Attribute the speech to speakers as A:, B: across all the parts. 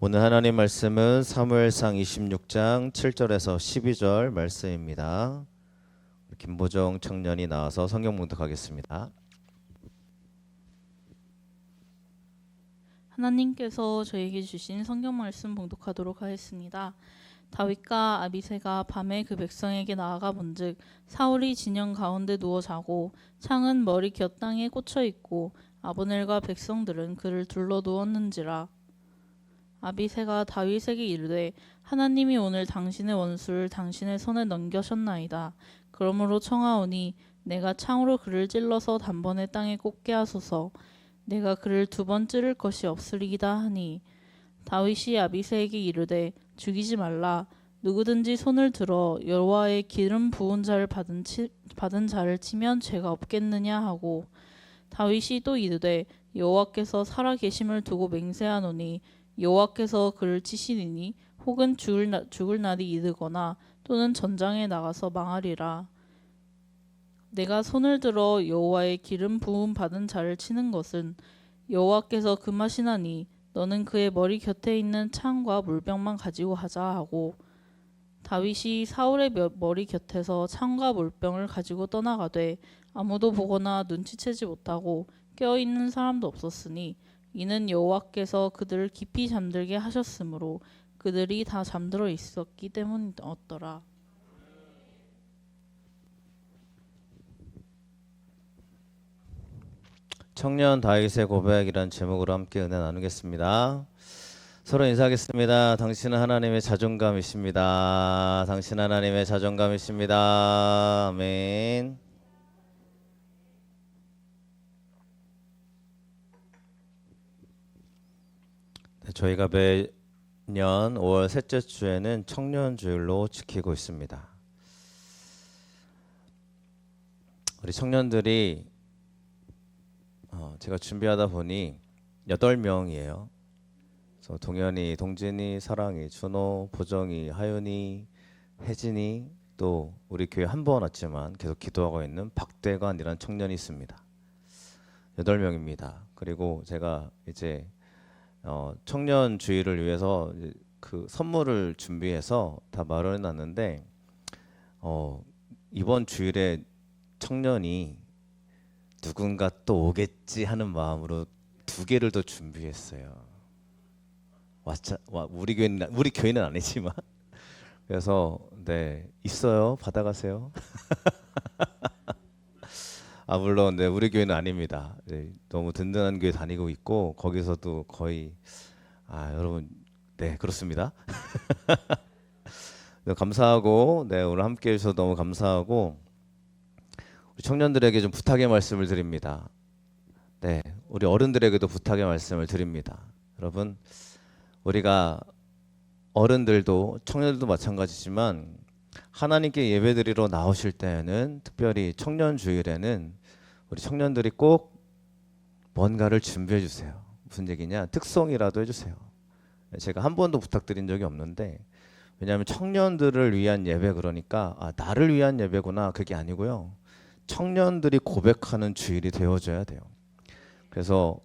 A: 오늘 하나님 말씀은 사무엘상 26장 7절에서 12절 말씀입니다. 김보정 청년이 나와서 성경 봉독하겠습니다.
B: 하나님께서 저에게 주신 성경 말씀 봉독하도록 하겠습니다. 다윗과 아비새가 밤에 그 백성에게 나아가 본즉 사울이 진영 가운데 누워 자고 창은 머리 곁땅에 꽂혀 있고 아브넬과 백성들은 그를 둘러 누웠는지라. 아비새가 다윗에게 이르되 하나님이 오늘 당신의 원수를 당신의 손에 넘겨셨나이다. 그러므로 청하오니 내가 창으로 그를 찔러서 단번에 땅에 꽂게 하소서. 내가 그를 두 번 찌를 것이 없으리이다 하니 다윗이 아비새에게 이르되 죽이지 말라. 누구든지 손을 들어 여호와의 기름 부은 자를 받은 자를 치면 죄가 없겠느냐 하고, 다윗이 또 이르되 여호와께서 살아 계심을 두고 맹세하노니 여호와께서 그를 치시리니 혹은 죽을 날이 이르거나 또는 전장에 나가서 망하리라. 내가 손을 들어 여호와의 기름 부음 받은 자를 치는 것은 여호와께서 금하시나니 너는 그의 머리 곁에 있는 창과 물병만 가지고 하자 하고, 다윗이 사울의 머리 곁에서 창과 물병을 가지고 떠나가되 아무도 보거나 눈치채지 못하고 깨어있는 사람도 없었으니 이는 여호와께서 그들을 깊이 잠들게 하셨으므로 그들이 다 잠들어 있었기 때문이었더라.
A: 청년 다윗의 고백이란 제목으로 함께 은혜 나누겠습니다. 서로 인사하겠습니다. 당신은 하나님의 자존감이십니다. 당신 하나님의 자존감이십니다. 아멘. 네, 저희가 매년 5월 셋째 주에는 청년 주일로 지키고 있습니다. 우리 청년들이 제가 준비하다 보니 8명이에요. 그래서 동현이, 동진이, 사랑이, 준호, 보정이, 하윤이, 혜진이, 또 우리 교회 한 번 왔지만 계속 기도하고 있는 박대관이라는 청년이 있습니다. 8명입니다. 그리고 제가 이제 청년 주일을 위해서 그 선물을 준비해서 다 마련해 놨는데 이번 주일에 청년이 누군가 또 오겠지 하는 마음으로 2개를 더 준비했어요. 우리 교회는 아니지만 그래서 네 있어요. 받아가세요. 물론 네 우리 교회는 아닙니다. 네, 너무 든든한 교회 다니고 있고 거기서도 거의 여러분 네 그렇습니다. 네, 감사하고 네 오늘 함께 해주셔서 너무 감사하고 우리 청년들에게 좀 부탁의 말씀을 드립니다. 네, 우리 어른들에게도 부탁의 말씀을 드립니다. 여러분, 우리가 어른들도 청년들도 마찬가지지만 하나님께 예배드리러 나오실 때에는 특별히 청년 주일에는 우리 청년들이 꼭 뭔가를 준비해 주세요. 무슨 얘기냐? 특송이라도 해주세요. 제가 한 번도 부탁드린 적이 없는데 왜냐하면 청년들을 위한 예배 그러니까 나를 위한 예배구나 그게 아니고요. 청년들이 고백하는 주일이 되어줘야 돼요. 그래서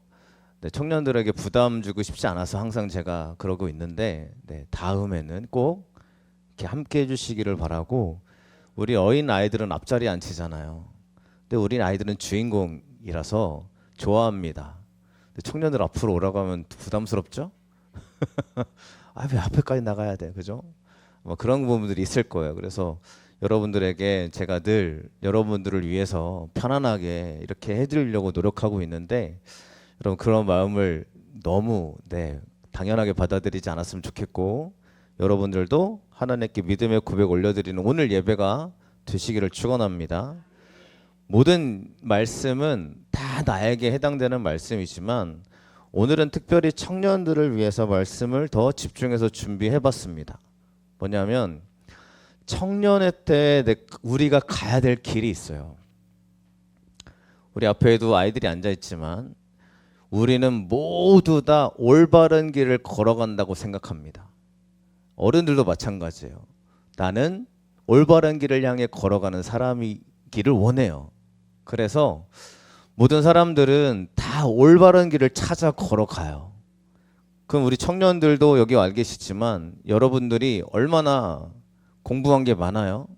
A: 네, 청년들에게 부담 주고 싶지 않아서 항상 제가 그러고 있는데 네, 다음에는 꼭 이렇게 함께 해주시기를 바라고. 우리 어린 아이들은 앞자리에 앉히잖아요. 근데 우리 아이들은 주인공이라서 좋아합니다. 근데 청년들 앞으로 오라고 하면 부담스럽죠? 왜 앞에까지 나가야 돼, 그죠? 뭐 그런 부분들이 있을 거예요. 그래서 여러분들에게 제가 늘 여러분들을 위해서 편안하게 이렇게 해드리려고 노력하고 있는데 여러분 그런 마음을 너무 당연하게 받아들이지 않았으면 좋겠고 여러분들도 하나님께 믿음의 고백 올려드리는 오늘 예배가 되시기를 축원합니다. 모든 말씀은 다 나에게 해당되는 말씀이지만 오늘은 특별히 청년들을 위해서 말씀을 더 집중해서 준비해봤습니다. 뭐냐면 청년회 때 우리가 가야 될 길이 있어요. 우리 앞에도 아이들이 앉아있지만 우리는 모두 다 올바른 길을 걸어간다고 생각합니다. 어른들도 마찬가지예요. 나는 올바른 길을 향해 걸어가는 사람이기를 원해요. 그래서 모든 사람들은 다 올바른 길을 찾아 걸어가요. 그럼 우리 청년들도 여기 와 계시지만 여러분들이 얼마나 공부한 게 많아요.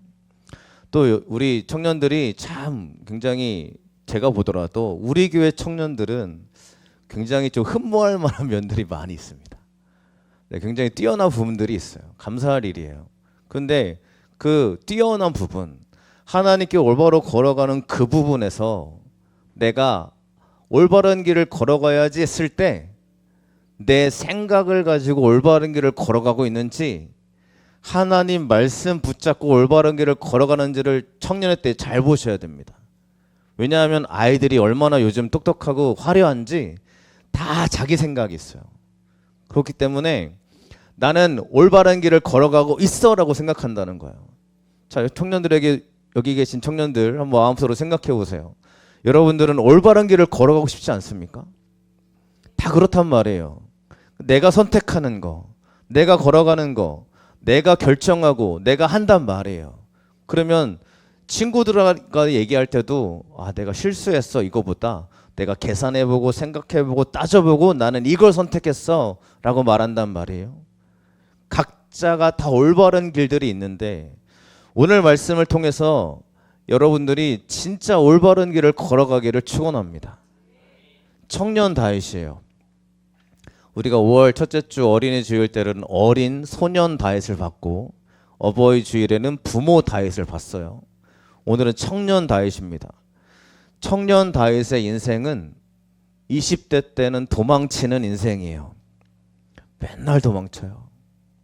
A: 또 우리 청년들이 참 굉장히 제가 보더라도 우리 교회 청년들은 굉장히 좀 흠모할 만한 면들이 많이 있습니다. 네, 굉장히 뛰어난 부분들이 있어요. 감사할 일이에요. 근데 그 뛰어난 부분, 하나님께 올바로 걸어가는 그 부분에서 내가 올바른 길을 걸어가야지 했을 때 내 생각을 가지고 올바른 길을 걸어가고 있는지 하나님 말씀 붙잡고 올바른 길을 걸어가는지를 청년의 때 잘 보셔야 됩니다. 왜냐하면 아이들이 얼마나 요즘 똑똑하고 화려한지 다 자기 생각이 있어요. 그렇기 때문에 나는 올바른 길을 걸어가고 있어라고 생각한다는 거예요. 자, 청년들에게 여기 계신 청년들 한번 마음속으로 생각해 보세요. 여러분들은 올바른 길을 걸어가고 싶지 않습니까? 다 그렇단 말이에요. 내가 선택하는 거, 내가 걸어가는 거, 내가 결정하고 내가 한단 말이에요. 그러면 친구들과 얘기할 때도 내가 실수했어 이거보다 내가 계산해보고 생각해보고 따져보고 나는 이걸 선택했어 라고 말한단 말이에요. 각자가 다 올바른 길들이 있는데 오늘 말씀을 통해서 여러분들이 진짜 올바른 길을 걸어가기를 축원합니다. 청년 다윗이에요. 우리가 5월 첫째 주 어린이 주일 때는 어린 소년 다윗을 받고 어버이 주일에는 부모 다윗을 봤어요. 오늘은 청년 다윗입니다. 청년 다윗의 인생은 20대 때는 도망치는 인생이에요. 맨날 도망쳐요.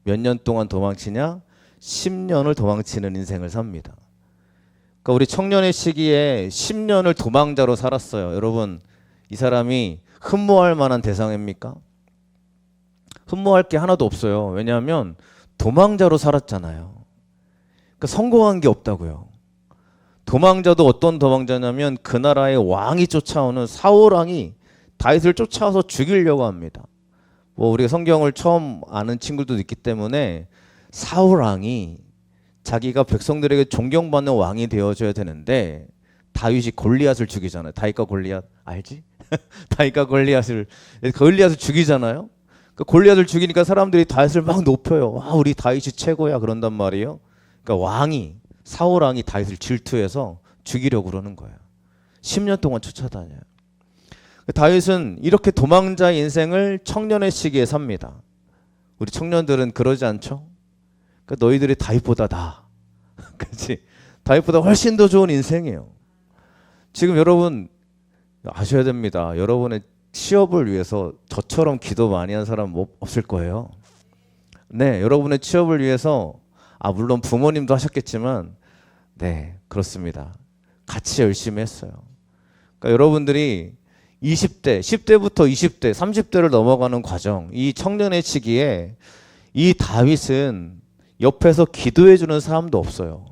A: 몇 년 동안 도망치냐? 10년을 도망치는 인생을 삽니다. 그러니까 우리 청년의 시기에 10년을 도망자로 살았어요. 여러분, 이 사람이 흠모할 만한 대상입니까? 흠모할 게 하나도 없어요. 왜냐하면 도망자로 살았잖아요. 그러니까 성공한 게 없다고요. 도망자도 어떤 도망자냐면 그 나라의 왕이 쫓아오는 사울 왕이 다윗을 쫓아와서 죽이려고 합니다. 뭐 우리가 성경을 처음 아는 친구들도 있기 때문에 사울 왕이 자기가 백성들에게 존경받는 왕이 되어줘야 되는데 다윗이 골리앗을 죽이잖아요. 다윗과 골리앗 알지? 다윗과 골리앗을 죽이잖아요. 그 골리앗을 죽이니까 사람들이 다윗을 막 높여요. 와, 우리 다윗이 최고야 그런단 말이에요. 그러니까 사울 왕이 다윗을 질투해서 죽이려고 그러는 거예요. 10년 동안 쫓아다녀요. 다윗은 이렇게 도망자의 인생을 청년의 시기에 삽니다. 우리 청년들은 그러지 않죠? 그러니까 너희들이 다윗보다 나아. 그렇지? 다윗보다 훨씬 더 좋은 인생이에요. 지금 여러분 아셔야 됩니다. 여러분의 취업을 위해서 저처럼 기도 많이 한 사람 없을 거예요. 네, 여러분의 취업을 위해서 물론 부모님도 하셨겠지만 네, 그렇습니다. 같이 열심히 했어요. 그러니까 여러분들이 20대, 10대부터 20대, 30대를 넘어가는 과정, 이 청년의 시기에 이 다윗은 옆에서 기도해 주는 사람도 없어요.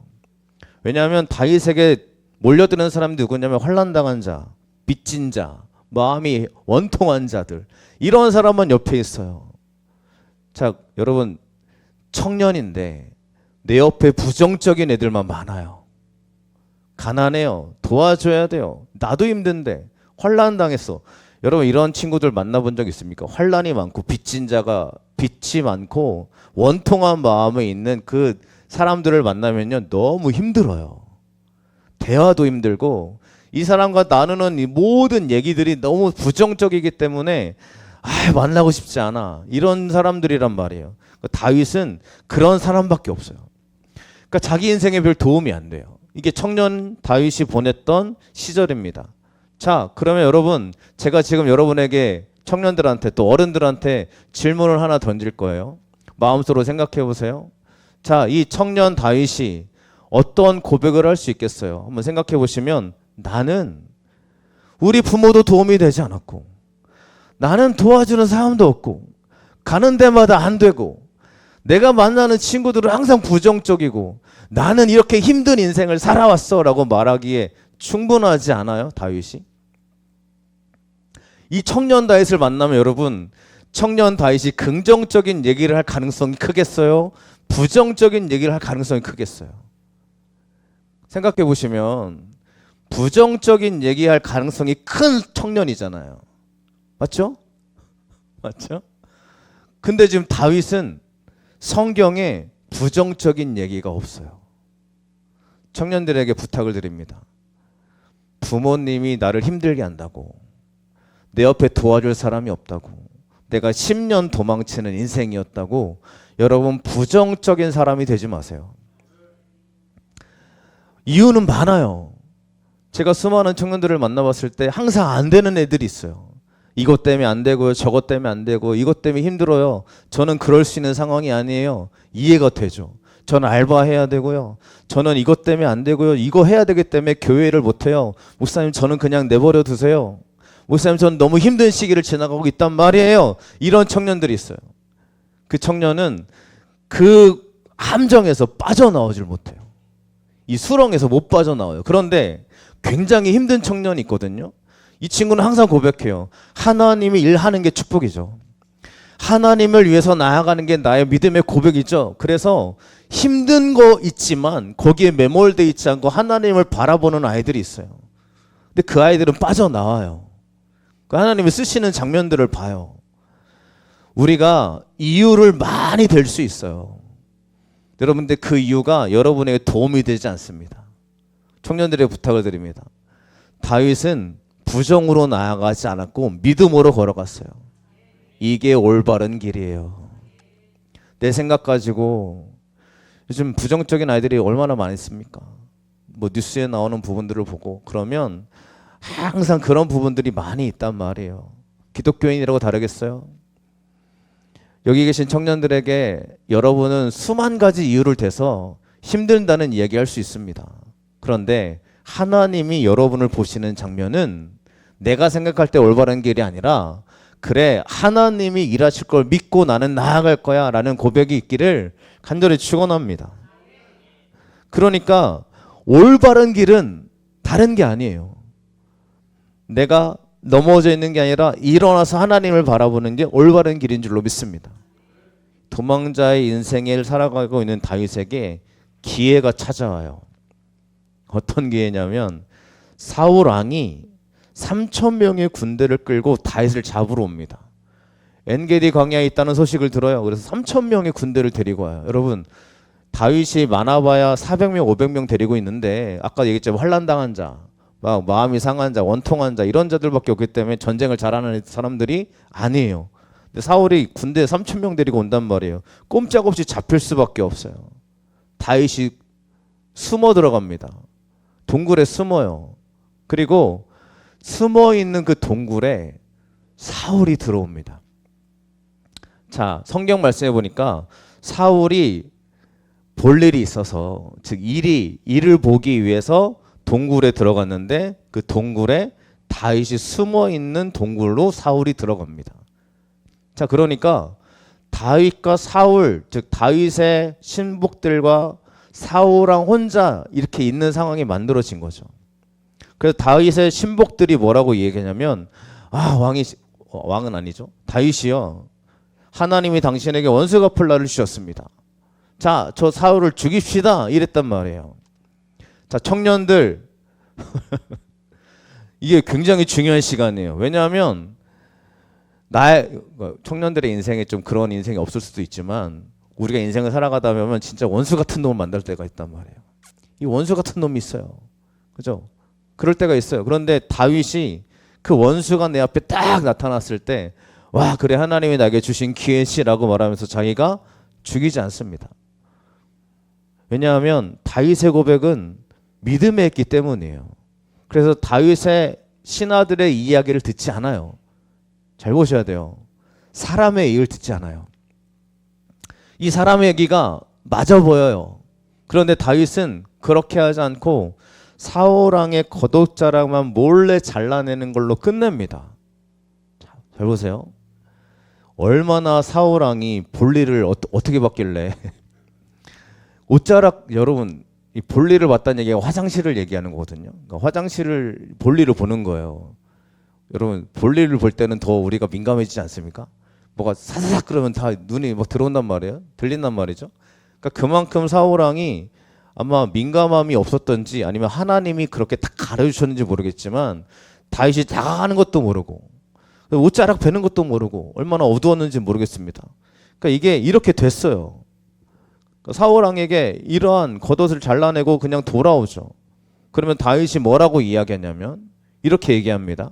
A: 왜냐하면 다윗에게 몰려드는 사람이 누구냐면 환난당한 자, 빚진 자, 마음이 원통한 자들, 이런 사람만 옆에 있어요. 자, 여러분 청년인데 내 옆에 부정적인 애들만 많아요. 가난해요. 도와줘야 돼요. 나도 힘든데 환난 당했어. 여러분 이런 친구들 만나본 적 있습니까? 환난이 많고 빚진 자가 빚이 많고 원통한 마음에 있는 그 사람들을 만나면요 너무 힘들어요. 대화도 힘들고 이 사람과 나누는 이 모든 얘기들이 너무 부정적이기 때문에 만나고 싶지 않아. 이런 사람들이란 말이에요. 다윗은 그런 사람밖에 없어요. 그러니까 자기 인생에 별 도움이 안 돼요. 이게 청년 다윗이 보냈던 시절입니다. 자, 그러면 여러분 제가 지금 여러분에게 청년들한테 또 어른들한테 질문을 하나 던질 거예요. 마음속으로 생각해 보세요. 자, 이 청년 다윗이 어떤 고백을 할 수 있겠어요? 한번 생각해 보시면 나는 우리 부모도 도움이 되지 않았고 나는 도와주는 사람도 없고 가는 데마다 안 되고 내가 만나는 친구들은 항상 부정적이고 나는 이렇게 힘든 인생을 살아왔어 라고 말하기에 충분하지 않아요? 다윗이? 이 청년 다윗을 만나면 여러분 청년 다윗이 긍정적인 얘기를 할 가능성이 크겠어요? 부정적인 얘기를 할 가능성이 크겠어요? 생각해 보시면 부정적인 얘기할 가능성이 큰 청년이잖아요. 맞죠? 맞죠? 근데 지금 다윗은 성경에 부정적인 얘기가 없어요. 청년들에게 부탁을 드립니다. 부모님이 나를 힘들게 한다고, 내 옆에 도와줄 사람이 없다고, 내가 10년 도망치는 인생이었다고 여러분 부정적인 사람이 되지 마세요. 이유는 많아요. 제가 수많은 청년들을 만나봤을 때 항상 안 되는 애들이 있어요. 이것 때문에 안 되고요, 저것 때문에 안 되고, 이것 때문에 힘들어요. 저는 그럴 수 있는 상황이 아니에요. 이해가 되죠. 저는 알바해야 되고요, 저는 이것 때문에 안 되고요, 이거 해야 되기 때문에 교회를 못해요. 목사님 저는 그냥 내버려 두세요. 목사님 저는 너무 힘든 시기를 지나가고 있단 말이에요. 이런 청년들이 있어요. 그 청년은 그 함정에서 빠져나오질 못해요. 이 수렁에서 못 빠져나와요. 그런데 굉장히 힘든 청년이 있거든요. 이 친구는 항상 고백해요. 하나님이 일하는 게 축복이죠. 하나님을 위해서 나아가는 게 나의 믿음의 고백이죠. 그래서 힘든 거 있지만 거기에 매몰돼 있지 않고 하나님을 바라보는 아이들이 있어요. 근데 그 아이들은 빠져나와요. 그 하나님이 쓰시는 장면들을 봐요. 우리가 이유를 많이 댈 수 있어요. 여러분들 그 이유가 여러분에게 도움이 되지 않습니다. 청년들의 부탁을 드립니다. 다윗은 부정으로 나아가지 않았고 믿음으로 걸어갔어요. 이게 올바른 길이에요. 내 생각 가지고 요즘 부정적인 아이들이 얼마나 많이 있습니까? 뭐 뉴스에 나오는 부분들을 보고 그러면 항상 그런 부분들이 많이 있단 말이에요. 기독교인이라고 다르겠어요? 여기 계신 청년들에게 여러분은 수만 가지 이유를 대서 힘든다는 이야기할 수 있습니다. 그런데 하나님이 여러분을 보시는 장면은 내가 생각할 때 올바른 길이 아니라 그래 하나님이 일하실 걸 믿고 나는 나아갈 거야 라는 고백이 있기를 간절히 축원합니다. 그러니까 올바른 길은 다른 게 아니에요. 내가 넘어져 있는 게 아니라 일어나서 하나님을 바라보는 게 올바른 길인 줄로 믿습니다. 도망자의 인생을 살아가고 있는 다윗에게 기회가 찾아와요. 어떤 기회냐면 사울 왕이 3,000명의 군대를 끌고 다윗을 잡으러 옵니다. 엔게디 광야에 있다는 소식을 들어요. 그래서 3,000명의 군대를 데리고 와요. 여러분 다윗이 많아봐야 400명 500명 데리고 있는데 아까 얘기했지만 환난당한 자, 막 마음이 상한 자, 원통한 자 이런 자들밖에 없기 때문에 전쟁을 잘하는 사람들이 아니에요. 근데 사울이 군대 3,000명 데리고 온단 말이에요. 꼼짝없이 잡힐 수밖에 없어요. 다윗이 숨어 들어갑니다. 동굴에 숨어요. 그리고 숨어 있는 그 동굴에 사울이 들어옵니다. 자, 성경 말씀해 보니까 사울이 볼 일이 있어서 즉 일을 보기 위해서 동굴에 들어갔는데 그 동굴에 다윗이 숨어 있는 동굴로 사울이 들어갑니다. 자, 그러니까 다윗과 사울 즉 다윗의 신복들과 사울왕 혼자 이렇게 있는 상황이 만들어진 거죠. 그래서 다윗의 신복들이 뭐라고 얘기하냐면 왕은 아니죠. 다윗이요. 하나님이 당신에게 원수 갚을 날을 주셨습니다. 자, 저 사울을 죽입시다 이랬단 말이에요. 자, 청년들 이게 굉장히 중요한 시간이에요. 왜냐하면 청년들의 인생에 좀 그런 인생이 없을 수도 있지만 우리가 인생을 살아가다 보면 진짜 원수 같은 놈을 만날 때가 있단 말이에요. 이 원수 같은 놈이 있어요. 그죠? 그럴 때가 있어요. 그런데 다윗이 그 원수가 내 앞에 딱 나타났을 때 와, 그래 하나님이 나에게 주신 기회시라고 말하면서 자기가 죽이지 않습니다. 왜냐하면 다윗의 고백은 믿음에 있기 때문이에요. 그래서 다윗의 신하들의 이야기를 듣지 않아요. 잘 보셔야 돼요. 사람의 얘기를 듣지 않아요. 이 사람의 얘기가 맞아 보여요. 그런데 다윗은 그렇게 하지 않고 사울왕의 겉옷자락만 몰래 잘라내는 걸로 끝냅니다. 잘 보세요. 얼마나 사울왕이 볼일을 어떻게 봤길래 옷자락 여러분 이 볼일을 봤다는 얘기가 화장실을 얘기하는 거거든요. 그러니까 화장실을 볼일을 보는 거예요. 여러분 볼일을 볼 때는 더 우리가 민감해지지 않습니까? 뭐가 사사삭 그러면 다 눈이 막 들어온단 말이에요. 들린단 말이죠. 그러니까 그만큼 사울왕이 아마 민감함이 없었던지 아니면 하나님이 그렇게 딱 가르쳐주셨는지 모르겠지만 다윗이 다가가는 것도 모르고 옷자락 베는 것도 모르고 얼마나 어두웠는지 모르겠습니다. 그러니까 이게 이렇게 됐어요. 사울 왕에게 이러한 겉옷을 잘라내고 그냥 돌아오죠. 그러면 다윗이 뭐라고 이야기하냐면 이렇게 얘기합니다.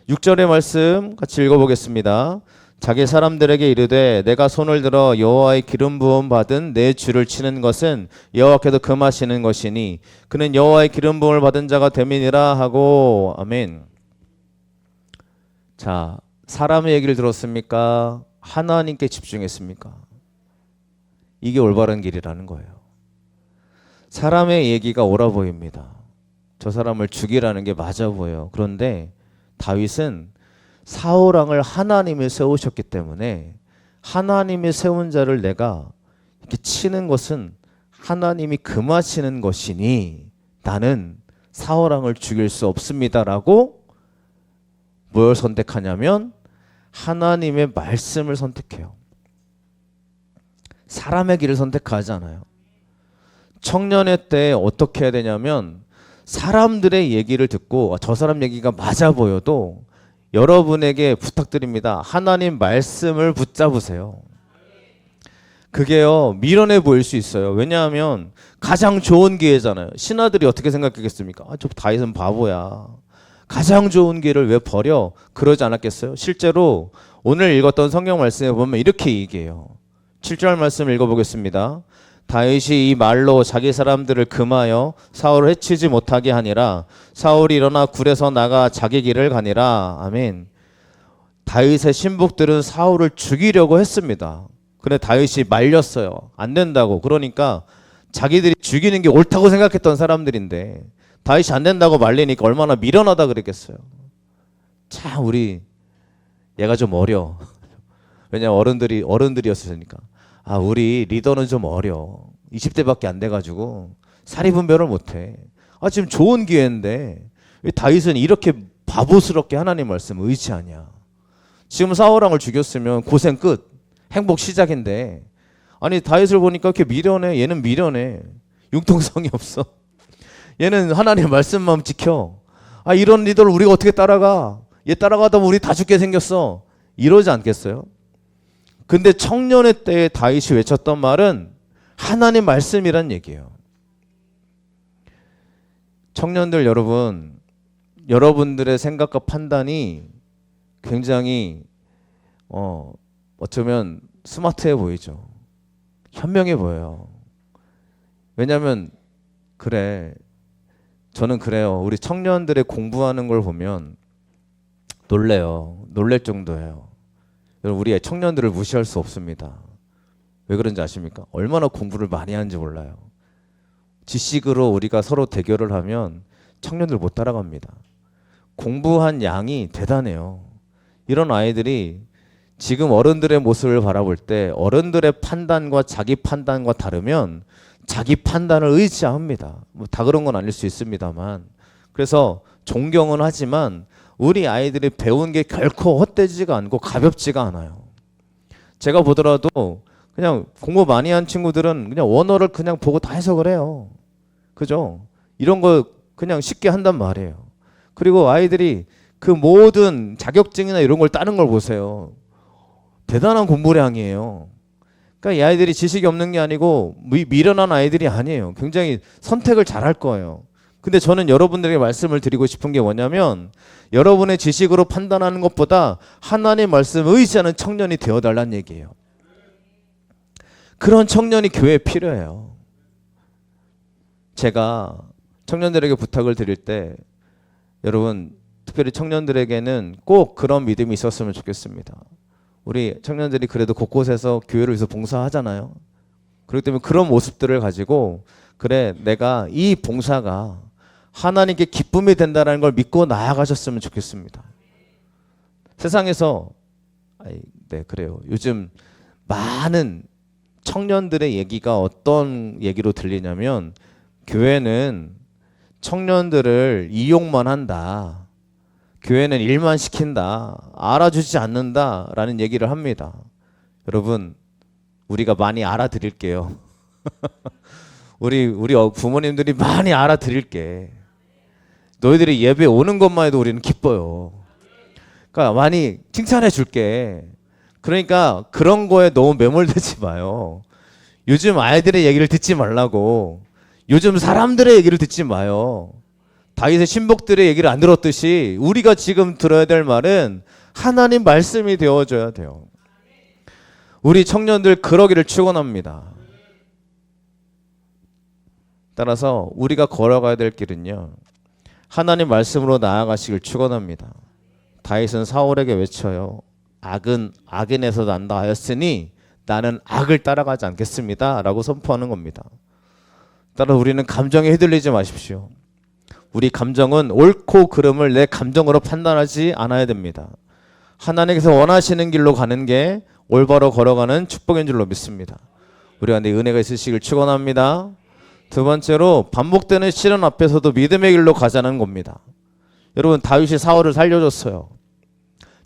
A: 6절의 말씀 같이 읽어보겠습니다. 자기 사람들에게 이르되 내가 손을 들어 여호와의 기름 부음 받은 내 주를 치는 것은 여호와께도 금하시는 것이니 그는 여호와의 기름 부음을 받은 자가 됨이니라 하고. 아멘. 자, 사람의 얘기를 들었습니까? 하나님께 집중했습니까? 이게 올바른 길이라는 거예요. 사람의 얘기가 옳아 보입니다. 저 사람을 죽이라는 게 맞아 보여요. 그런데 다윗은 사울 왕을 하나님이 세우셨기 때문에 하나님이 세운 자를 내가 이렇게 치는 것은 하나님이 금하시는 것이니 나는 사울 왕을 죽일 수 없습니다라고 뭘 선택하냐면 하나님의 말씀을 선택해요. 사람의 길을 선택하지 않아요. 청년의 때 어떻게 해야 되냐면 사람들의 얘기를 듣고 저 사람 얘기가 맞아 보여도 여러분에게 부탁드립니다. 하나님 말씀을 붙잡으세요. 그게요 미련해 보일 수 있어요. 왜냐하면 가장 좋은 기회잖아요. 신하들이 어떻게 생각했겠습니까? 저 다윗은 바보야. 가장 좋은 기회를 왜 버려? 그러지 않았겠어요? 실제로 오늘 읽었던 성경 말씀에 보면 이렇게 얘기해요. 7절 말씀 읽어보겠습니다. 다윗이 이 말로 자기 사람들을 금하여 사울을 해치지 못하게 하니라. 사울이 일어나 굴에서 나가 자기 길을 가니라. 아멘. 다윗의 신복들은 사울을 죽이려고 했습니다. 근데 다윗이 말렸어요. 안 된다고. 그러니까 자기들이 죽이는 게 옳다고 생각했던 사람들인데 다윗이 안 된다고 말리니까 얼마나 미련하다 그랬겠어요. 참 우리 얘가 좀 어려. 왜냐면 어른들이었으니까. 우리 리더는 좀 어려. 20대밖에 안 돼가지고 사리 분별을 못해. 지금 좋은 기회인데 왜 다윗은 이렇게 바보스럽게 하나님 말씀 의지하냐. 지금 사울 왕을 죽였으면 고생 끝. 행복 시작인데 아니 다윗을 보니까 이렇게 미련해. 얘는 미련해. 융통성이 없어. 얘는 하나님 말씀만 지켜. 이런 리더를 우리가 어떻게 따라가. 얘 따라가다 보면 우리 다 죽게 생겼어. 이러지 않겠어요? 근데 청년의 때에 다윗이 외쳤던 말은 하나님 말씀이란 얘기예요. 청년들 여러분, 여러분들의 생각과 판단이 굉장히 어쩌면 스마트해 보이죠. 현명해 보여요. 왜냐하면 저는 그래요. 우리 청년들의 공부하는 걸 보면 놀래요. 놀랄 정도예요. 여러분 우리 청년들을 무시할 수 없습니다. 왜 그런지 아십니까? 얼마나 공부를 많이 하는지 몰라요. 지식으로 우리가 서로 대결을 하면 청년들 못 따라갑니다. 공부한 양이 대단해요. 이런 아이들이 지금 어른들의 모습을 바라볼 때 어른들의 판단과 자기 판단과 다르면 자기 판단을 의지합니다. 다 그런 건 아닐 수 있습니다만 그래서 존경은 하지만 우리 아이들이 배운 게 결코 헛되지가 않고 가볍지가 않아요. 제가 보더라도 그냥 공부 많이 한 친구들은 그냥 원어를 그냥 보고 다 해석을 해요. 그죠? 이런 거 그냥 쉽게 한단 말이에요. 그리고 아이들이 그 모든 자격증이나 이런 걸 따는 걸 보세요. 대단한 공부량이에요. 그러니까 이 아이들이 지식이 없는 게 아니고 미련한 아이들이 아니에요. 굉장히 선택을 잘할 거예요. 근데 저는 여러분들에게 말씀을 드리고 싶은 게 뭐냐면 여러분의 지식으로 판단하는 것보다 하나님의 말씀을 의지하는 청년이 되어달라는 얘기예요. 그런 청년이 교회에 필요해요. 제가 청년들에게 부탁을 드릴 때 여러분 특별히 청년들에게는 꼭 그런 믿음이 있었으면 좋겠습니다. 우리 청년들이 그래도 곳곳에서 교회를 위해서 봉사하잖아요. 그렇기 때문에 그런 모습들을 가지고 내가 이 봉사가 하나님께 기쁨이 된다는 걸 믿고 나아가셨으면 좋겠습니다. 세상에서 그래요. 요즘 많은 청년들의 얘기가 어떤 얘기로 들리냐면 교회는 청년들을 이용만 한다. 교회는 일만 시킨다. 알아주지 않는다라는 얘기를 합니다. 여러분 우리가 많이 알아드릴게요. 우리 부모님들이 많이 알아드릴게. 너희들이 예배 오는 것만 해도 우리는 기뻐요. 그러니까 많이 칭찬해 줄게. 그러니까 그런 거에 너무 매몰되지 마요. 요즘 아이들의 얘기를 듣지 말라고. 요즘 사람들의 얘기를 듣지 마요. 다윗의 신복들의 얘기를 안 들었듯이 우리가 지금 들어야 될 말은 하나님 말씀이 되어줘야 돼요. 우리 청년들 그러기를 축원합니다. 따라서 우리가 걸어가야 될 길은요, 하나님 말씀으로 나아가시길 축원합니다. 다윗은 사울에게 외쳐요. 악은 악인에서 난다 하였으니 나는 악을 따라가지 않겠습니다 라고 선포하는 겁니다. 따라 우리는 감정에 휘둘리지 마십시오. 우리 감정은 옳고 그름을 내 감정으로 판단하지 않아야 됩니다. 하나님께서 원하시는 길로 가는 게 올바로 걸어가는 축복인 줄로 믿습니다. 우리가 내 은혜가 있으시길 축원합니다. 두 번째로 반복되는 시련 앞에서도 믿음의 길로 가자는 겁니다. 여러분, 다윗이 사울을 살려줬어요.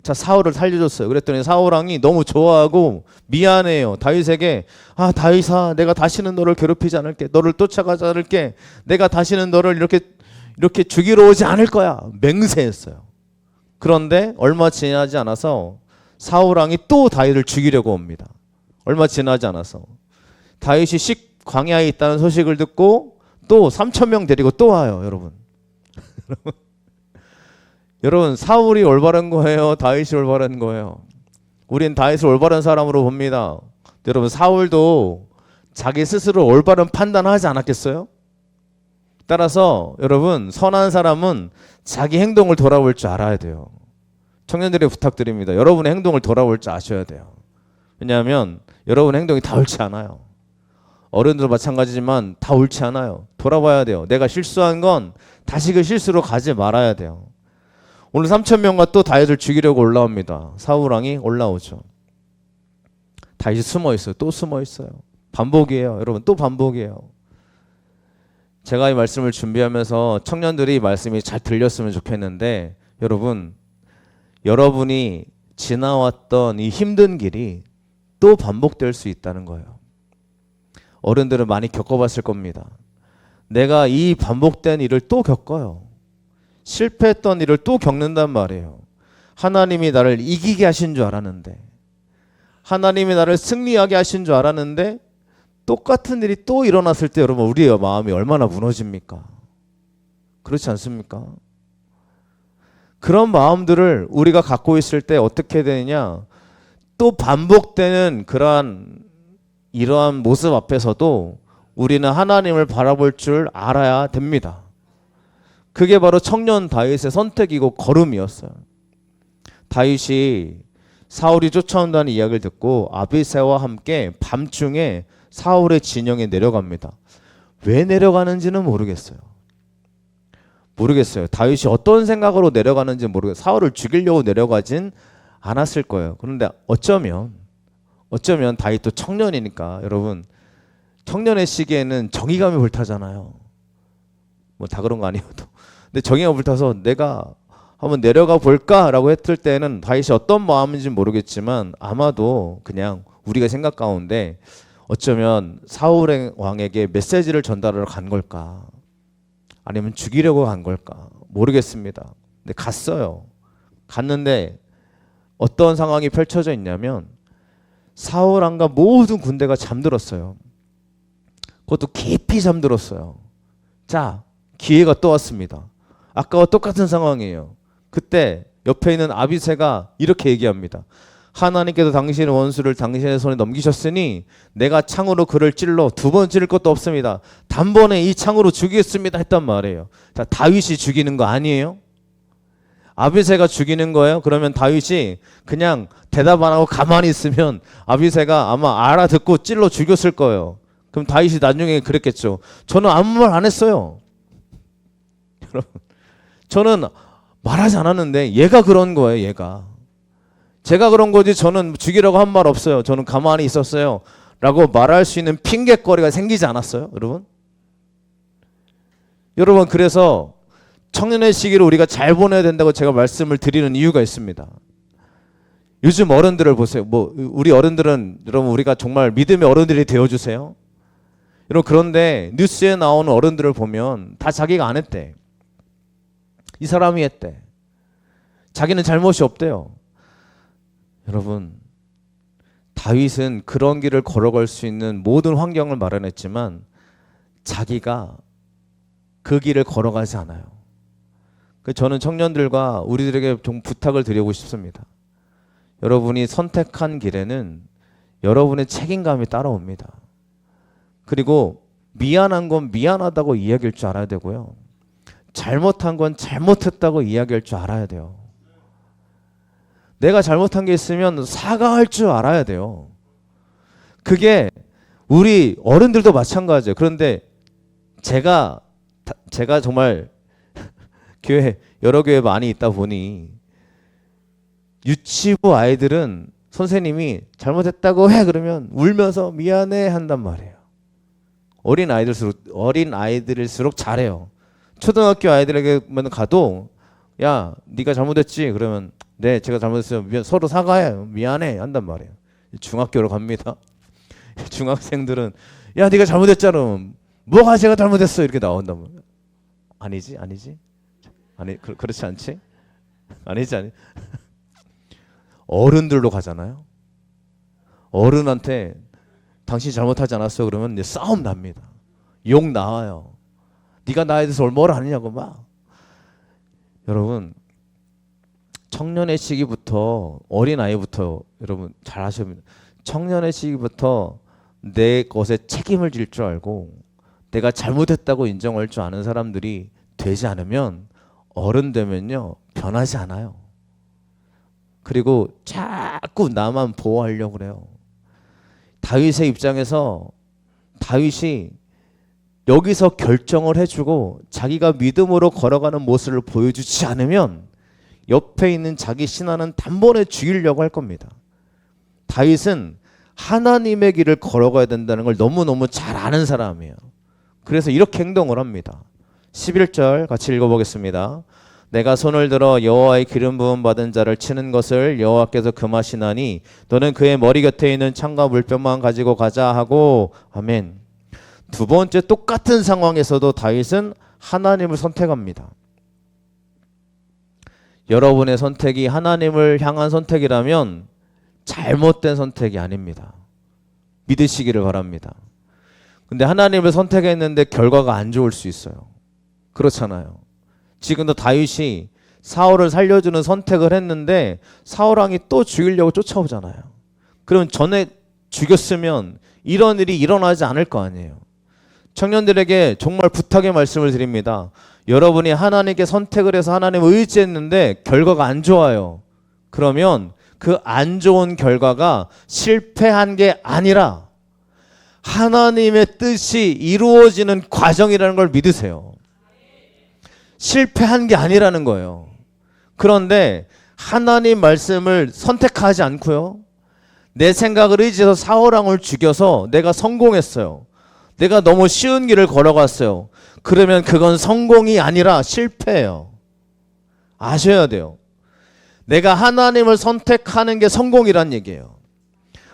A: 자, 사울을 살려줬어요. 그랬더니 사울 왕이 너무 좋아하고 미안해요. 다윗에게, 아, 다윗아, 내가 다시는 너를 괴롭히지 않을게. 너를 쫓아가지 않을게. 내가 다시는 너를 이렇게 죽이러 오지 않을 거야. 맹세했어요. 그런데 얼마 지나지 않아서 사울 왕이 또 다윗을 죽이려고 옵니다. 얼마 지나지 않아서 다윗이 광야에 있다는 소식을 듣고 또 3,000명 데리고 또 와요. 여러분. 여러분, 사울이 올바른 거예요? 다윗이 올바른 거예요? 우린 다윗을 올바른 사람으로 봅니다. 여러분, 사울도 자기 스스로 올바른 판단하지 않았겠어요? 따라서 여러분, 선한 사람은 자기 행동을 돌아볼 줄 알아야 돼요. 청년들에게 부탁드립니다. 여러분의 행동을 돌아볼 줄 아셔야 돼요. 왜냐하면 여러분의 행동이 다 옳지 않아요. 어른들도 마찬가지지만 다 옳지 않아요. 돌아봐야 돼요. 내가 실수한 건 다시 그 실수로 가지 말아야 돼요. 오늘 3,000명과 또 다윗을 죽이려고 올라옵니다. 사울 왕이 올라오죠. 다윗이 숨어 있어요. 또 숨어 있어요. 반복이에요. 여러분, 또 반복이에요. 제가 이 말씀을 준비하면서 청년들이 이 말씀이 잘 들렸으면 좋겠는데, 여러분이 지나왔던 이 힘든 길이 또 반복될 수 있다는 거예요. 어른들은 많이 겪어봤을 겁니다. 내가 이 반복된 일을 또 겪어요. 실패했던 일을 또 겪는단 말이에요. 하나님이 나를 이기게 하신 줄 알았는데, 하나님이 나를 승리하게 하신 줄 알았는데, 똑같은 일이 또 일어났을 때 여러분, 우리의 마음이 얼마나 무너집니까? 그렇지 않습니까? 그런 마음들을 우리가 갖고 있을 때 어떻게 되느냐, 또 반복되는 이러한 모습 앞에서도 우리는 하나님을 바라볼 줄 알아야 됩니다. 그게 바로 청년 다윗의 선택이고 걸음이었어요. 다윗이 사울이 쫓아온다는 이야기를 듣고 아비새와 함께 밤중에 사울의 진영에 내려갑니다. 왜 내려가는지는 모르겠어요. 다윗이 어떤 생각으로 내려가는지 모르겠어요. 사울을 죽이려고 내려가진 않았을 거예요. 그런데 어쩌면 다윗도 청년이니까, 여러분, 청년의 시기에는 정의감이 불타잖아요. 뭐 다 그런 거 아니어도. 근데 정의가 불타서 내가 한번 내려가 볼까라고 했을 때는 다윗이 어떤 마음인지 모르겠지만 아마도 그냥 우리가 생각 가운데 어쩌면 사울 왕에게 메시지를 전달하러 간 걸까? 아니면 죽이려고 간 걸까? 모르겠습니다. 근데 갔어요. 갔는데 어떤 상황이 펼쳐져 있냐면 사울 왕과 모든 군대가 잠들었어요. 그것도 깊이 잠들었어요. 자, 기회가 또 왔습니다. 아까와 똑같은 상황이에요. 그때 옆에 있는 아비새가 이렇게 얘기합니다. 하나님께서 당신의 원수를 당신의 손에 넘기셨으니 내가 창으로 그를 찔러 두 번 찌를 것도 없습니다. 단번에 이 창으로 죽이겠습니다 했단 말이에요. 자, 다윗이 죽이는 거 아니에요? 아비새가 죽이는 거예요? 그러면 다윗이 그냥 대답 안 하고 가만히 있으면 아비새가 아마 알아듣고 찔러 죽였을 거예요. 그럼 다윗이 나중에 그랬겠죠. 저는 아무 말 안 했어요. 여러분, 저는 말하지 않았는데 얘가 그런 거예요. 제가 그런 거지 저는 죽이라고 한 말 없어요. 저는 가만히 있었어요 라고 말할 수 있는 핑계거리가 생기지 않았어요. 여러분, 그래서 청년의 시기를 우리가 잘 보내야 된다고 제가 말씀을 드리는 이유가 있습니다. 요즘 어른들을 보세요. 우리 어른들은, 여러분, 우리가 정말 믿음의 어른들이 되어주세요. 여러분, 그런데 뉴스에 나오는 어른들을 보면 다 자기가 안 했대. 이 사람이 했대. 자기는 잘못이 없대요. 여러분, 다윗은 그런 길을 걸어갈 수 있는 모든 환경을 마련했지만 자기가 그 길을 걸어가지 않아요. 저는 청년들과 우리들에게 좀 부탁을 드리고 싶습니다. 여러분이 선택한 길에는 여러분의 책임감이 따라옵니다. 그리고 미안한 건 미안하다고 이야기할 줄 알아야 되고요. 잘못한 건 잘못했다고 이야기할 줄 알아야 돼요. 내가 잘못한 게 있으면 사과할 줄 알아야 돼요. 그게 우리 어른들도 마찬가지예요. 그런데 제가 정말 여러 교회 많이 있다 보니 유치부 아이들은 선생님이 잘못했다고 해 그러면 울면서 미안해 한단 말이에요. 어린 아이들일수록 잘해요. 초등학교 아이들에게만 가도 야 네가 잘못했지 그러면 네 제가 잘못했어요. 서로 사과해요. 미안해 한단 말이에요. 중학교로 갑니다. 중학생들은 야 네가 잘못했잖아. 뭐가 제가 잘못했어 이렇게 나온단 말이에요. 아니지 아니 그렇지 않지? 아니지 어른들로 가잖아요. 어른한테 당신이 잘못하지 않았어요 그러면 이제 싸움 납니다. 욕 나와요. 네가 나에 대해서 뭘 아느냐고 막. 여러분 청년의 시기부터 어린아이부터 여러분 잘 아셔야 합니다. 청년의 시기부터 내 것에 책임을 질 줄 알고 내가 잘못했다고 인정할 줄 아는 사람들이 되지 않으면 어른 되면요 변하지 않아요. 그리고 자꾸 나만 보호하려고 그래요. 다윗의 입장에서 다윗이 여기서 결정을 해주고 자기가 믿음으로 걸어가는 모습을 보여주지 않으면 옆에 있는 자기 신하는 단번에 죽이려고 할 겁니다. 다윗은 하나님의 길을 걸어가야 된다는 걸 너무너무 잘 아는 사람이에요. 그래서 이렇게 행동을 합니다. 11절 같이 읽어보겠습니다. 내가 손을 들어 여호와의 기름 부음 받은 자를 치는 것을 여호와께서 금하시나니 너는 그의 머리 곁에 있는 창과 물병만 가지고 가자 하고 아멘. 두 번째 똑같은 상황에서도 다윗은 하나님을 선택합니다. 여러분의 선택이 하나님을 향한 선택이라면 잘못된 선택이 아닙니다. 믿으시기를 바랍니다. 근데 하나님을 선택했는데 결과가 안 좋을 수 있어요. 그렇잖아요. 지금도 다윗이 사울을 살려주는 선택을 했는데 사울 왕이 또 죽이려고 쫓아오잖아요. 그럼 전에 죽였으면 이런 일이 일어나지 않을 거 아니에요. 청년들에게 정말 부탁의 말씀을 드립니다. 여러분이 하나님께 선택을 해서 하나님을 의지했는데 결과가 안 좋아요. 그러면 그 안 좋은 결과가 실패한 게 아니라 하나님의 뜻이 이루어지는 과정이라는 걸 믿으세요. 실패한 게 아니라는 거예요. 그런데 하나님 말씀을 선택하지 않고요. 내 생각을 의지해서 사울 왕을 죽여서 내가 성공했어요. 내가 너무 쉬운 길을 걸어갔어요. 그러면 그건 성공이 아니라 실패예요. 아셔야 돼요. 내가 하나님을 선택하는 게 성공이란 얘기예요.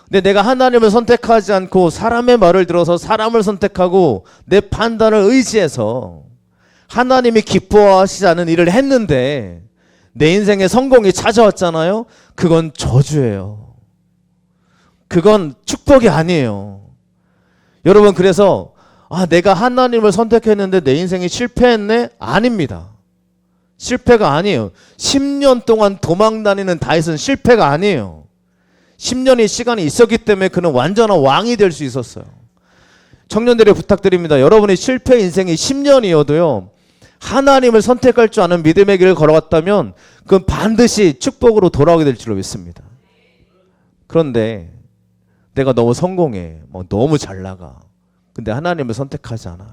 A: 근데 내가 하나님을 선택하지 않고 사람의 말을 들어서 사람을 선택하고 내 판단을 의지해서 하나님이 기뻐하시지 않은 일을 했는데 내 인생에 성공이 찾아왔잖아요. 그건 저주예요. 그건 축복이 아니에요. 여러분 그래서 내가 하나님을 선택했는데 내 인생이 실패했네? 아닙니다. 실패가 아니에요. 10년 동안 도망다니는 다윗은 실패가 아니에요. 10년의 시간이 있었기 때문에 그는 완전한 왕이 될 수 있었어요. 청년들에 부탁드립니다. 여러분의 실패 인생이 10년이어도요. 하나님을 선택할 줄 아는 믿음의 길을 걸어갔다면 그건 반드시 축복으로 돌아오게 될 줄로 믿습니다. 그런데 내가 너무 성공해. 너무 잘 나가. 근데 하나님을 선택하지 않아요.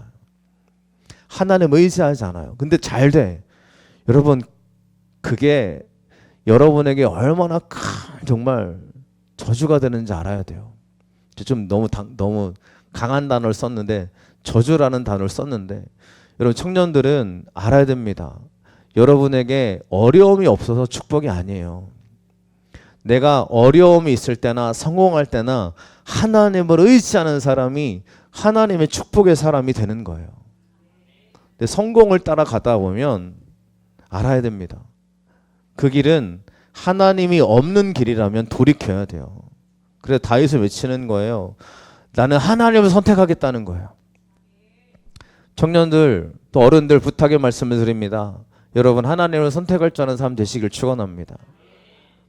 A: 하나님 의지하지 않아요. 근데 잘 돼. 여러분 그게 여러분에게 얼마나 큰 정말 저주가 되는지 알아야 돼요. 좀 너무 강한 단어를 썼는데 저주라는 단어를 썼는데 여러분 청년들은 알아야 됩니다. 여러분에게 어려움이 없어서 축복이 아니에요. 내가 어려움이 있을 때나 성공할 때나 하나님을 의지하는 사람이 하나님의 축복의 사람이 되는 거예요. 근데 성공을 따라가다 보면 알아야 됩니다. 그 길은 하나님이 없는 길이라면 돌이켜야 돼요. 그래서 다윗을 외치는 거예요. 나는 하나님을 선택하겠다는 거예요. 청년들 또 어른들 부탁의 말씀을 드립니다. 여러분 하나님을 선택할 줄 아는 사람 되시길 축원합니다.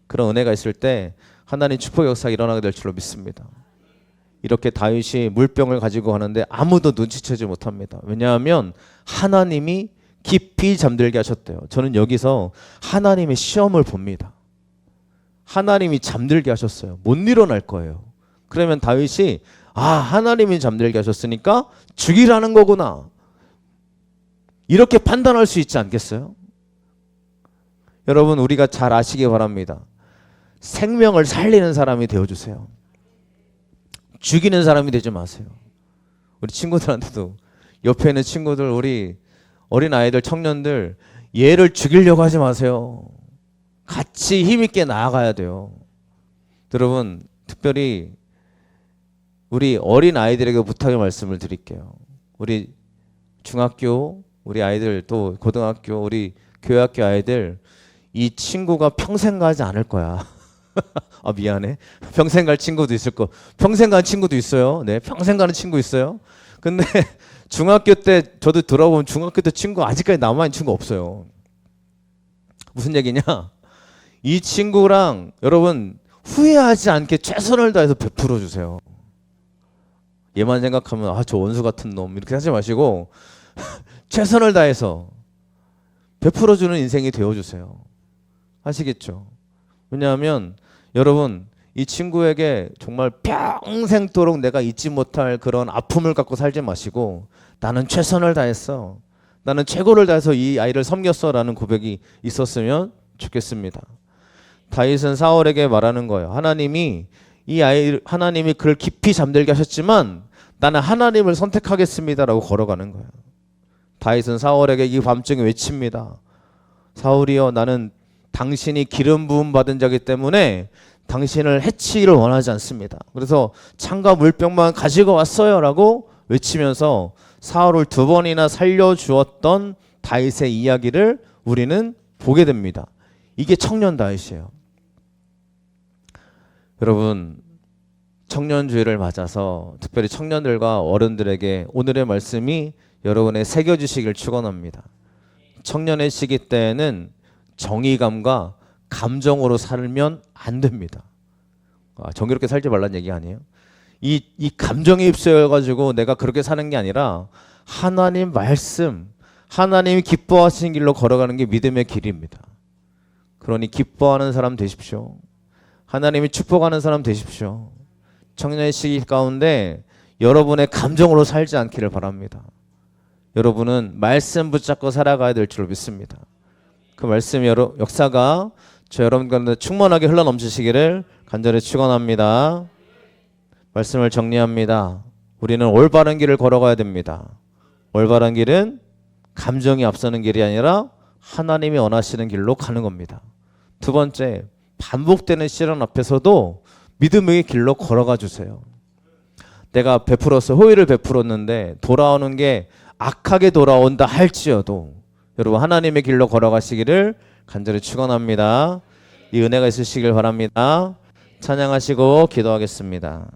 A: 그런 은혜가 있을 때 하나님 축복 역사가 일어나게 될 줄로 믿습니다. 이렇게 다윗이 물병을 가지고 가는데 아무도 눈치채지 못합니다. 왜냐하면 하나님이 깊이 잠들게 하셨대요. 저는 여기서 하나님의 시험을 봅니다. 하나님이 잠들게 하셨어요. 못 일어날 거예요. 그러면 다윗이 하나님이 잠들게 하셨으니까 죽이라는 거구나, 이렇게 판단할 수 있지 않겠어요? 여러분 우리가 잘 아시기 바랍니다. 생명을 살리는 사람이 되어주세요. 죽이는 사람이 되지 마세요. 우리 친구들한테도, 옆에 있는 친구들, 우리 어린 아이들, 청년들, 얘를 죽이려고 하지 마세요. 같이 힘있게 나아가야 돼요. 여러분 특별히 우리 어린 아이들에게 부탁의 말씀을 드릴게요. 우리 중학교 우리 아이들, 또 고등학교 우리 교회학교 아이들, 이 친구가 평생 가지 않을 거야. 미안해. 평생 갈 친구도 있을 거. 평생 간 친구도 있어요. 네, 평생 가는 친구 있어요. 근데 중학교 때 저도 들어보면 중학교 때 친구 아직까지 남아있는 친구 없어요. 무슨 얘기냐? 이 친구랑 여러분 후회하지 않게 최선을 다해서 베풀어 주세요. 얘만 생각하면 저 원수 같은 놈 이렇게 하지 마시고 최선을 다해서 베풀어 주는 인생이 되어 주세요. 아시겠죠? 왜냐하면 여러분 이 친구에게 정말 평생도록 내가 잊지 못할 그런 아픔을 갖고 살지 마시고, 나는 최선을 다했어, 나는 최고를 다해서 이 아이를 섬겼어 라는 고백이 있었으면 좋겠습니다. 다윗은 사울에게 말하는 거예요. 하나님이 하나님이 그를 깊이 잠들게 하셨지만 나는 하나님을 선택하겠습니다 라고 걸어가는 거예요. 다윗은 사울에게 이 밤중에 외칩니다. 사울이여, 나는 당신이 기름 부음 받은 자이기 때문에 당신을 해치기를 원하지 않습니다. 그래서 창과 물병만 가지고 왔어요 라고 외치면서 사울을 2번이나 살려주었던 다윗의 이야기를 우리는 보게 됩니다. 이게 청년 다윗이에요. 여러분 청년주의를 맞아서 특별히 청년들과 어른들에게 오늘의 말씀이 여러분의 새겨주시길 축원합니다. 청년의 시기 때에는 정의감과 감정으로 살면 안 됩니다. 정의롭게 살지 말라는 얘기 아니에요. 이 감정에 휩싸여가지고 내가 그렇게 사는 게 아니라 하나님 말씀, 하나님이 기뻐하시는 길로 걸어가는 게 믿음의 길입니다. 그러니 기뻐하는 사람 되십시오. 하나님이 축복하는 사람 되십시오. 청년의 시기 가운데 여러분의 감정으로 살지 않기를 바랍니다. 여러분은 말씀 붙잡고 살아가야 될 줄 믿습니다. 그 말씀 역사가 저 여러분 가운데 충만하게 흘러넘치시기를 간절히 축원합니다. 말씀을 정리합니다. 우리는 올바른 길을 걸어가야 됩니다. 올바른 길은 감정이 앞서는 길이 아니라 하나님이 원하시는 길로 가는 겁니다. 2번째, 반복되는 시련 앞에서도 믿음의 길로 걸어가 주세요. 내가 호의를 베풀었는데 돌아오는 게 악하게 돌아온다 할지어도 여러분 하나님의 길로 걸어가시기를 간절히 축원합니다. 이 은혜가 있으시길 바랍니다. 찬양하시고 기도하겠습니다.